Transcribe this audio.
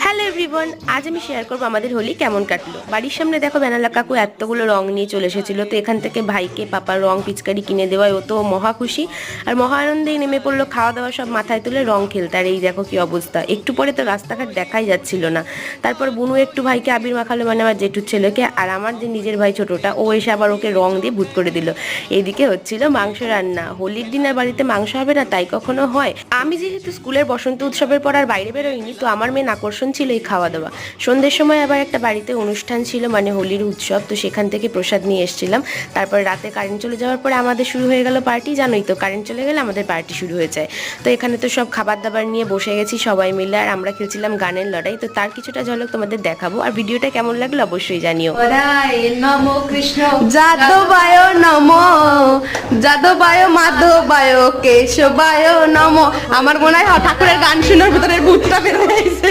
Hello everyone, আজ আমি share করবো আমাদের হোলি কেমন কাটলো। বাড়ির সামনে দেখো বেনালা কাকু এতগুলো রং নিয়ে চলে এসেছিলো, তো এখান থেকে ভাইকে পাপার রং পিচকারি কিনে দেওয়ায় ও তো মহা খুশি আর মহা আনন্দেই নেমে পড়লো খাওয়া দাওয়া সব মাথায় তুলে রং খেলতে। আর এই দেখো কি অবস্থা, একটু পরে তো রাস্তাঘাট দেখাই যাচ্ছিল না। তারপর বুনু একটু ভাইকে আবির মাখালো, মানে আমার জেঠুর ছেলেকে, আর আমার যে নিজের ভাই ছোটটা ও এসে আবার ওকে রং দিয়ে ভূত করে দিল। এইদিকে হচ্ছিল মাংস রান্না। হোলির দিন আর বাড়িতে মাংস হবে না তাই কখনো হয়? আমি যেহেতু স্কুলের বসন্ত উৎসবের পর আর বাইরে বেরোইনি, তো আমার মেন আকর্ষণ ছিল এই খাওয়া দাওয়া। সন্ধ্যের সময় আবার একটা বাড়িতে অনুষ্ঠান ছিল, মানে হোলির উৎসব, তো সেখান থেকে প্রসাদ নিয়ে এসেছিলাম। তারপর রাতে কারেন্ট চলে যাওয়ার পরে আমাদের শুরু হয়ে গেল পার্টি। জানোই তো, কারেন্ট চলে গেলে আমাদের পার্টি শুরু হয়ে যায়। তো এখানে তো সব খাবার দাবার নিয়ে বসে গেছি সবাই মিলে, আর আমরা খেলছিলাম গানের লড়াই। তো তার কিছুটা ঝলক তোমাদের দেখাবো, আর ভিডিওটা কেমন লাগলো অবশ্যই জানিও। নমো কৃষ্ণ যাদবায় নমো, যাদবায় মাধবায় কেশবায় নমো। আমার মনে হয় ঠাকুরের গান শোনার ভিতরে ভূতটা বের হয়ে গেছে।